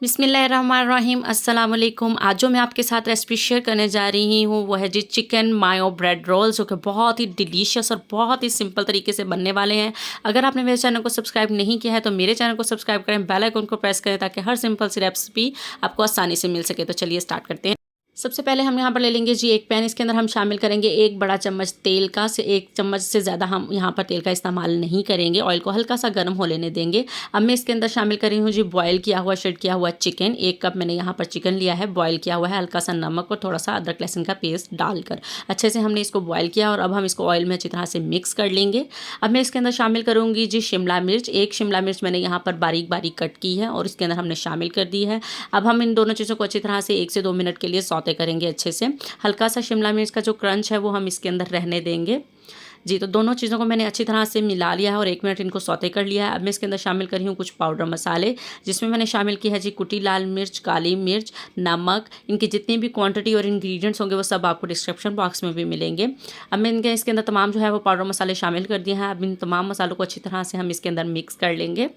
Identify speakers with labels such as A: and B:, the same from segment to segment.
A: बिस्मिल्लाहिर्रहमानिर्रहीम अस्सलाम वालेकुम। आज जो मैं आपके साथ रेसिपी शेयर करने जा रही हूँ वो है जी चिकन मायो ब्रेड रोल्स, जो कि बहुत ही डिलीशियस और बहुत ही सिंपल तरीके से बनने वाले हैं। अगर आपने मेरे चैनल को सब्सक्राइब नहीं किया है तो मेरे चैनल को सब्सक्राइब करें, बेल आइकन को प्रेस करें ताकि हर सिंपल सी रेसिपी आपको आसानी से मिल सके। तो चलिए स्टार्ट करते हैं। सबसे पहले हम यहाँ पर ले लेंगे जी एक पैन। इसके अंदर हम शामिल करेंगे 1 बड़ा चम्मच तेल का। से 1 चम्मच से ज़्यादा हम यहाँ पर तेल का इस्तेमाल नहीं करेंगे। ऑयल को हल्का सा गर्म हो लेने देंगे। अब मैं इसके अंदर शामिल कर रही हूँ जी बॉयल किया हुआ शेड किया हुआ चिकन। 1 कप मैंने यहाँ पर चिकन लिया है, बॉयल किया हुआ है। हल्का सा नमक और थोड़ा सा अदरक लहसुन का पेस्ट डालकर अच्छे से हमने इसको बॉयल किया और अब हम इसको ऑयल में अच्छी तरह से मिक्स कर लेंगे। अब मैं इसके अंदर शामिल करूँगी जी शिमला मिर्च। 1 शिमला मिर्च मैंने यहाँ पर बारीक बारीक कट की है और इसके अंदर हमने शामिल कर दी है। अब हम इन दोनों चीज़ों को अच्छी तरह से 1 से 2 मिनट के लिए सौते करेंगे अच्छे से। हल्का सा शिमला मिर्च का जो क्रंच है वो हम इसके अंदर रहने देंगे जी। तो दोनों चीज़ों को मैंने अच्छी तरह से मिला लिया है और 1 मिनट इनको सौते कर लिया है। अब मैं इसके अंदर शामिल कर रही हूँ कुछ पाउडर मसाले, जिसमें मैंने शामिल किया है जी कुटी लाल मिर्च, काली मिर्च, नमक। इनकी जितनी भी क्वांटिटी और इंग्रेडिएंट्स होंगे वो सब आपको डिस्क्रिप्शन बॉक्स में भी मिलेंगे। अब मैं इनके इसके अंदर तमाम जो है वो पाउडर मसाले शामिल कर दिए हैं। अब इन तमाम मसालों को अच्छी तरह से हम इसके अंदर मिक्स कर लेंगे।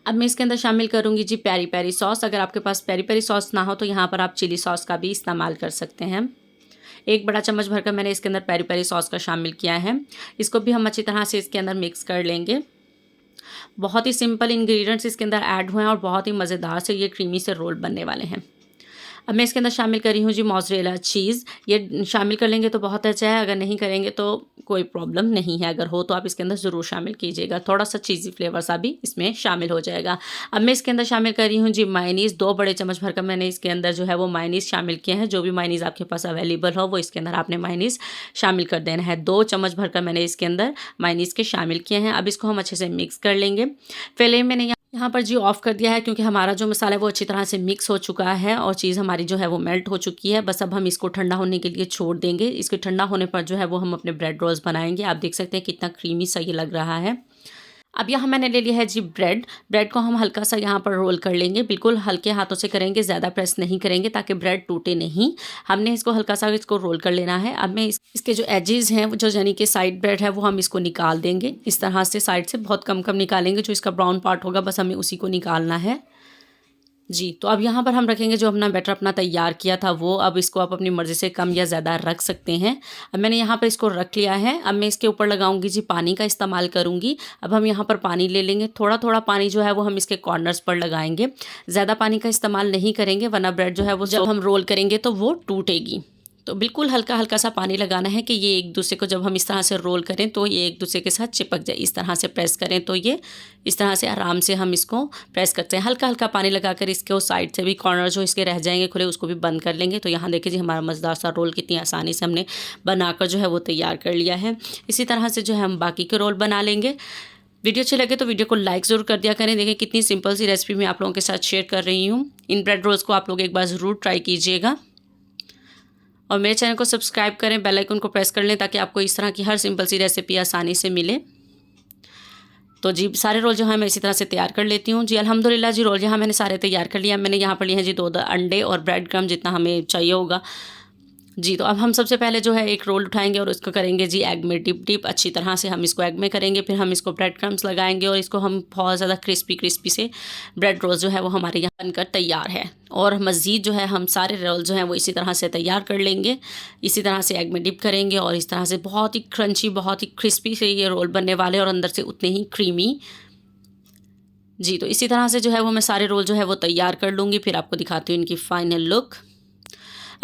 A: अब मैं इसके अंदर शामिल करूँगी जी पेरी पेरी सॉस। अगर आपके पास पेरी पेरी सॉस ना हो तो यहाँ पर आप चिली सॉस का भी इस्तेमाल कर सकते हैं। 1 बड़ा चम्मच भरकर मैंने इसके अंदर पेरी पेरी सॉस का शामिल किया है। इसको भी हम अच्छी तरह से इसके अंदर मिक्स कर लेंगे। बहुत ही सिंपल इंग्रेडिएंट्स इसके अंदर ऐड हुए हैं और बहुत ही मज़ेदार से ये क्रीमी से रोल बनने वाले हैं। अब मैं इसके अंदर शामिल कर रही हूँ जी मोज़रेला चीज़। ये शामिल कर लेंगे तो बहुत अच्छा है, अगर नहीं करेंगे तो कोई प्रॉब्लम नहीं है। अगर हो तो आप इसके अंदर ज़रूर शामिल कीजिएगा, थोड़ा सा चीज़ी फ्लेवर सा भी इसमें शामिल हो जाएगा। अब मैं इसके अंदर शामिल कर रही हूँ जी मायोनीज़। 2 बड़े चम्मच भरकर मैंने इसके अंदर जो है वो मायोनीज़ शामिल किए हैं। जो भी मायोनीज़ आपके पास अवेलेबल हो वो इसके अंदर आपने मायोनीज़ शामिल कर देना है। 2 चम्मच भरकर मैंने इसके अंदर मायोनीज़ के शामिल किए हैं। अब इसको हम अच्छे से मिक्स कर लेंगे। फ्लेम मैंने यहाँ पर जी ऑफ़ कर दिया है क्योंकि हमारा जो मसाला है वो अच्छी तरह से मिक्स हो चुका है और चीज़ हमारी जो है वो मेल्ट हो चुकी है। बस अब हम इसको ठंडा होने के लिए छोड़ देंगे। इसके ठंडा होने पर जो है वो हम अपने ब्रेड रोल्स बनाएंगे। आप देख सकते हैं कितना क्रीमी सा ये लग रहा है। अब यहाँ मैंने ले लिया है जी ब्रेड को हम हल्का सा यहाँ पर रोल कर लेंगे। बिल्कुल हल्के हाथों से करेंगे, ज़्यादा प्रेस नहीं करेंगे ताकि ब्रेड टूटे नहीं। हमने इसको हल्का सा इसको रोल कर लेना है। अब मैं इसके जो एजेस हैं जो यानी कि साइड ब्रेड है वो हम इसको निकाल देंगे। इस तरह से साइड से बहुत कम कम निकालेंगे। जो इसका ब्राउन पार्ट होगा बस हमें उसी को निकालना है जी। तो अब यहाँ पर हम रखेंगे जो अपना बैटर अपना तैयार किया था वो। अब इसको आप अपनी मर्ज़ी से कम या ज़्यादा रख सकते हैं। अब मैंने यहाँ पर इसको रख लिया है। अब मैं इसके ऊपर लगाऊंगी जी पानी का इस्तेमाल करूँगी। अब हम यहाँ पर पानी ले लेंगे। थोड़ा थोड़ा पानी जो है वो हम इसके कॉर्नर्स पर लगाएंगे। ज़्यादा पानी का इस्तेमाल नहीं करेंगे वरना ब्रेड जो है वो जब हम रोल करेंगे तो वो टूटेगी। तो बिल्कुल हल्का हल्का सा पानी लगाना है कि ये एक दूसरे को जब हम इस तरह से रोल करें तो ये एक दूसरे के साथ चिपक जाए। इस तरह से प्रेस करें तो ये इस तरह से आराम से हम इसको प्रेस करते हैं। हल्का हल्का पानी लगाकर इसके उस साइड से भी कॉर्नर जो इसके रह जाएंगे खुले उसको भी बंद कर लेंगे। तो यहाँ देखिए जी हमारा मज़ेदार सा रोल कितनी आसानी से हमने बनाकर जो है वो तैयार कर लिया है। इसी तरह से जो है हम बाकी के रोल बना लेंगे। वीडियो अच्छे लगे तो वीडियो को लाइक ज़रूर कर दिया करें। देखिए कितनी सिंपल सी रेसिपी मैं आप लोगों के साथ शेयर कर रही हूँ। इन ब्रेड रोल्स को आप लोग एक बार ज़रूर ट्राई कीजिएगा और मेरे चैनल को सब्सक्राइब करें, बेल आइकन को प्रेस कर लें ताकि आपको इस तरह की हर सिंपल सी रेसिपी आसानी से मिले। तो जी सारे रोल जो है मैं इसी तरह से तैयार कर लेती हूँ जी। अल्हम्दुलिल्लाह जी रोल यहाँ मैंने सारे तैयार कर लिया। मैंने यहाँ पर लिए हैं जी 2 अंडे और ब्रेड क्रम्ब जितना हमें चाहिए होगा जी। तो अब हम सबसे पहले जो है एक रोल उठाएंगे और उसको करेंगे जी एग में डिप अच्छी तरह से हम इसको एग में करेंगे। फिर हम इसको ब्रेड क्रम्स लगाएंगे और इसको हम बहुत ज़्यादा क्रिस्पी से ब्रेड रोल जो है वो हमारे यहाँ बनकर तैयार है। और मज़ीद जो है हम सारे रोल जो हैं वो इसी तरह से तैयार कर लेंगे। इसी तरह से एग में डिप करेंगे और इस तरह से बहुत ही क्रंची बहुत ही क्रिस्पी से ये रोल बनने वाले और अंदर से उतने ही क्रीमी जी। तो इसी तरह से जो है वो मैं सारे रोल जो है वो तैयार कर लूँगी। फिर आपको दिखाती हूँ इनकी फ़ाइनल लुक।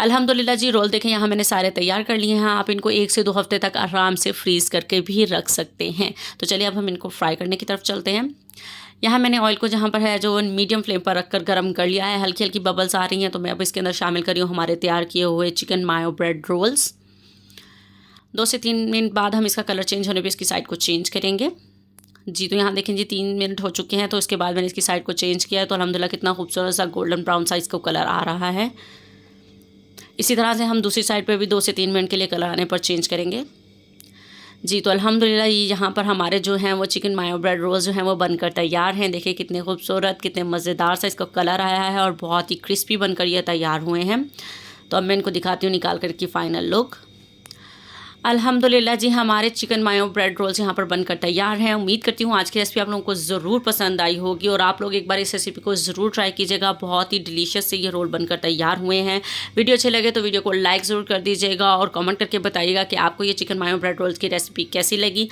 A: अल्हम्दुलिल्लाह जी रोल देखें यहाँ मैंने सारे तैयार कर लिए हैं। आप इनको 1 से 2 हफ्ते तक आराम से फ्रीज़ करके भी रख सकते हैं। तो चलिए अब हम इनको फ्राई करने की तरफ चलते हैं। यहाँ मैंने ऑयल को जहाँ पर है जो मीडियम फ्लेम पर रखकर गर्म कर लिया है। हल्की हल्की बबल्स आ रही हैं तो मैं अब इसके अंदर शामिल कर रही हूँ हमारे तैयार किए हुए चिकन मायो ब्रेड रोल्स। 2 से 3 मिनट बाद हम इसका कलर चेंज होने पर इसकी साइड को चेंज करेंगे जी। तो यहाँ देखें जी 3 मिनट हो चुके हैं। तो इसके बाद मैंने इसकी साइड को चेंज किया है तो अल्हम्दुलिल्लाह कितना खूबसूरत सा गोल्डन ब्राउन साइज़ का कलर आ रहा है। इसी तरह से हम दूसरी साइड पे भी 2 से 3 मिनट के लिए कलर आने पर चेंज करेंगे जी। तो अल्हम्दुलिल्लाह ये यहाँ पर हमारे जो हैं वो चिकन मायो ब्रेड रोल्स जो हैं वो बनकर तैयार हैं। देखिए कितने खूबसूरत कितने मज़ेदार सा इसका कलर आया है और बहुत ही क्रिस्पी बनकर ये तैयार हुए हैं। तो अब मैं इनको दिखाती हूँ निकाल कर की फ़ाइनल लुक। अल्हम्दुलिल्लाह जी, हमारे चिकन मायो ब्रेड रोल्स यहाँ पर बनकर तैयार हैं। उम्मीद करती हूँ आज की रेसिपी आप लोगों को ज़रूर पसंद आई होगी और आप लोग एक बार इस रेसिपी को ज़रूर ट्राई कीजिएगा। बहुत ही डिलीशियस से ये रोल बनकर तैयार हुए हैं। वीडियो अच्छे लगे तो वीडियो को लाइक ज़रूर कर दीजिएगा और कमेंट करके बताइएगा कि आपको ये चिकन मायो ब्रेड रोल्स की रेसिपी कैसी लगी।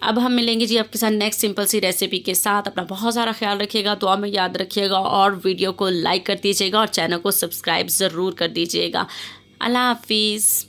A: अब हम मिलेंगे जी आपके साथ नेक्स्ट सिंपल सी रेसिपी के साथ। अपना बहुत सारा ख्याल रखिएगा, दुआ में याद रखिएगा और वीडियो को लाइक कर दीजिएगा और चैनल को सब्सक्राइब ज़रूर कर दीजिएगा। अल्लाह हाफिज़।